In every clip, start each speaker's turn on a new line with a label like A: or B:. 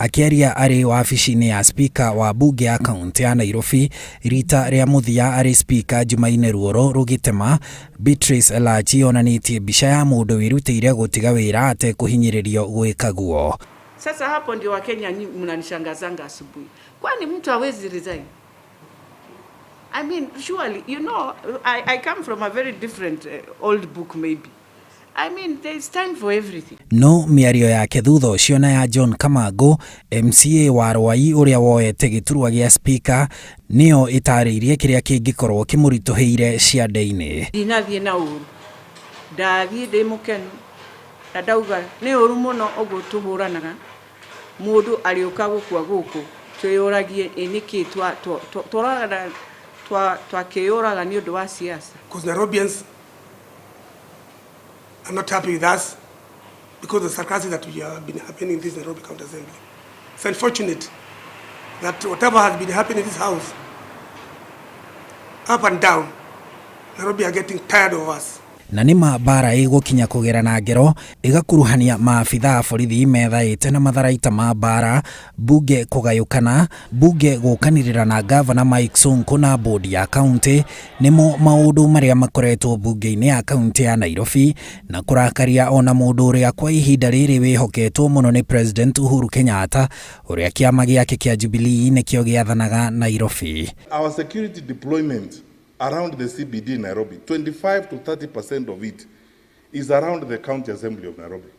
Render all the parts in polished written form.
A: Akiaria ari wabici-inĩ ya spika wa bunge ya kaunti ya Nairobi rita rĩa muthia ari spika Jumaine ruoro rugitema, Kuratuika Elachi onanitie mbica ya mundu wirutĩire gũtiga wĩra atekũhinyĩrĩrio gwĩkaguo.
B: Sasa hapo ndio Wakenya mnanishangazanga asubuhi. Kwani mtu hawezi resign? I mean, surely, you know, I come from a very different old book maybe. I mean, there is time for everything. No miario yake thutha ũcio na ya John Kamango, MCA wa Rwai ũrĩa woete gĩturwa gĩa speaker, nĩyo ĩtarĩirie kĩrĩa kĩngĩkorwo kĩmũritũhĩire ciande-inĩ. Ndinathiĩ na ũru. Ndathiĩ ndĩ mũkenu. Na ndauga nĩ ũru mũno ũguo tũhũranaga. Mũndũ arĩũka gũkua gũkũ. Twĩyũragie nĩkĩ twakĩyũraga nĩ ũndũ wa siasa.
C: Because Nairobians are not happy with us because of the sarcasm that we have been happening in this Nairobi County Assembly. It's unfortunate that whatever has been happening in this house, up and down, Nairobi are getting tired of us.
A: Na nima bara ĩgũkinya kũgerana ngero ĩgakuruhania maabitha a borithi methaĩte na matharaita ma bara, bunge kũgayũkana, bunge gũkanĩrĩra na gavana Mike Sonko na bodi ya kaunti, nĩmo maũndũ marĩa makoretwo bunge-inĩ ya kaunti ya Nairobi na kũrakaria ona mũndũ ũrĩa kwa ihinda rĩrĩ wĩhoketwo mũno nĩ President Uhuru Kenyatta ũrĩa kĩama gĩake kĩa Jubilee nĩkĩo gĩathanaga Nairobi.
D: Our security deployment around the CBD in Nairobi, 25 to 30% of it is around the County Assembly of Nairobi.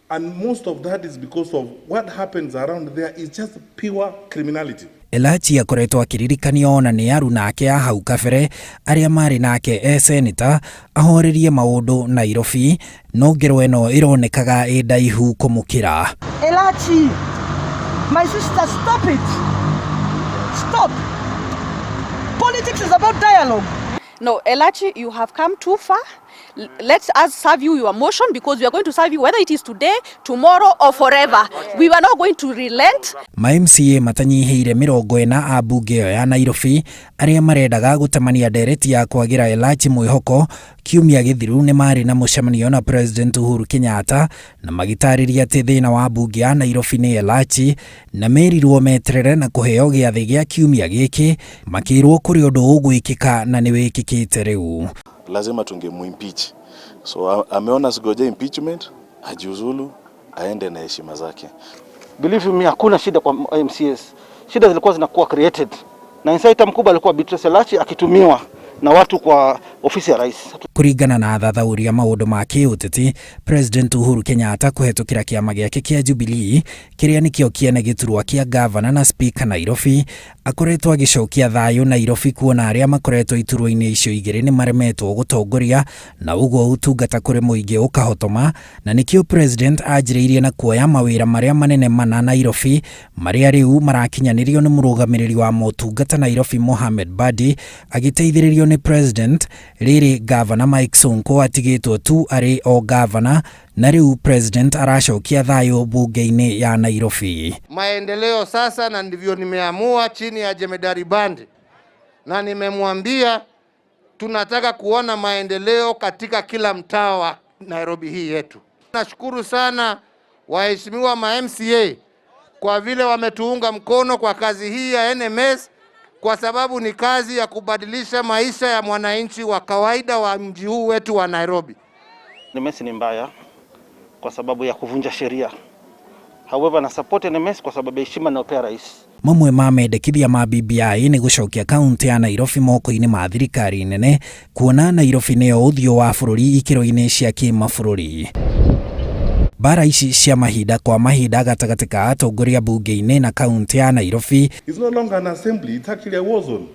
D: And most of that is because of what happens around there is just pure criminality.
A: Elachi akoretwo akiririkanio na nĩ aruna ake a hau kabere arĩa marĩ nake senator ahorerie maũndũ Nairobi, no ngero ĩno ĩronekaga ĩ ndaihu kũmũkĩra.
E: Elachi, my sister, stop it. Stop. Politics is about dialogue.
F: No, Elachi, you have come too far. Let us serve you your motion because we are going to serve you whether it is today, tomorrow or forever. We are not going to relent. MCA matanyihiire 40 a bunge ya Nairobi arĩa marendaga gũtamania ndereti ya kwagira Elachi mwĩhoko kiumia gĩthiru nĩ marĩ na mũcemanio na President Uhuru Kenyatta na magitarĩria atĩ thĩna wa bunge ya Nairobi nĩ Elachi na merirwo meterere na kũheo gĩathĩ gĩa kiumia gĩkĩ makĩrwo kũrĩ ũndũ ũgwĩkĩka na nĩ wĩkĩkĩte rĩu.
G: Lazima tungemuimpeach. So ameona sigoje impeachment, ajiuzulu, aende na heshima zake.
H: Believe me, hakuna shida kwa MCS. Shida zilikuwa zinakuwa created. Na insider mkubwa alikuwa Kuratuika Elachi akitumiwa na watu kwa ofisi ya rais.
A: Kuringana na thathaũria maũndũ ma kĩũteti, President Uhuru Kenyatta kũhetũkĩra kĩama gĩake kĩa Jubilee kĩrĩa nĩkĩo kĩene gĩturwa kĩa gavana na speaker Nairobi akoretwo agĩcokia thayũ Nairobi kuona arĩa makoretwo iturwa-inĩ icio igĩrĩ nĩ maremetwo gũtongoria na ũguo ũtungata kũrĩ mũingĩ ũkahotoma, na nĩkĩo president anjĩrĩirie na kuoya mawĩra marĩa manene mana Nairobi marĩa rĩu marakinyanĩrio nĩ mũrũgamĩrĩri wa motungata Nairobi Mohamed Badi agĩteithĩrĩrio nĩ president rĩrĩ gavana Mike Sonko atigĩtwo tu arĩ o gavana na rĩu president aracokia thayũ bunge-inĩ ya Nairobi.
I: Maendeleo sasa, na ndivyo nimeamua chini ya Jemedari Bandi, na nimemwambia tunataka kuona maendeleo katika kila mtaa wa Nairobi hii yetu. Nashukuru sana waheshimiwa ma MCA kwa vile wametuunga mkono kwa kazi hii ya NMS, kwa sababu ni kazi ya kubadilisha maisha ya mwananchi wa kawaida wa mji huu wetu wa Nairobi.
H: NMS ni mbaya kwa sababu ya kuvunja sheria. However, na support NMS kwa sababu ya heshima na rais.
A: Mamwe ma mendekithia ma BBI nĩ gũcokia kaunti ya Nairobi moko-inĩ ma thirikari nene kuona Nairobi nĩyo ũthiũ wa bũrũri ikĩro-inĩ cia kĩmabũrũri. Bara ici cia mahinda kwa mahinda gatagatĩ ka atongoria bunge-inĩ na kaunti ya Nairobi.
D: It's no longer an assembly, it's actually a war zone.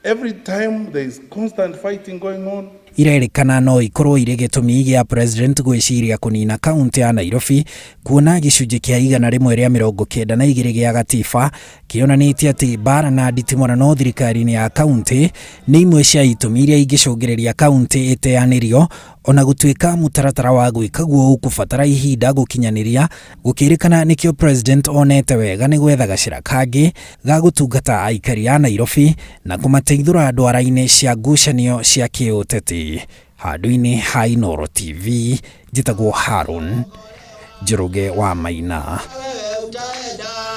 D: Every time there is constant fighting going on.
A: Irerikana no ikorwo irĩ gĩtũmi gĩa president gwĩciria kũnina kaunti ya Nairobi kuona gĩcunjĩ kĩa 192 gĩa gatiba kĩonanĩtie atĩ bara na nditimũrano thirikari-inĩ ya kaunti nĩ imwe cia itũmi iria ingĩcũngĩrĩria kaunti ĩteanĩrio, ona gũtuĩka mũtaratara wa gwĩkaguo ũkũbatara ihinda gũkinyanĩria, gũkĩrĩkana nĩkĩo president onete wega nĩ gwetha gacĩra kangĩ ga gũtungata aikari a Nairobi na kũmateithũra ndwara-inĩ cia ngucanio cia kĩũteti. Handũ-inĩ ha Inooro TV, njĩtagwo Harun Njoroge wa Maina.
J: mutaenda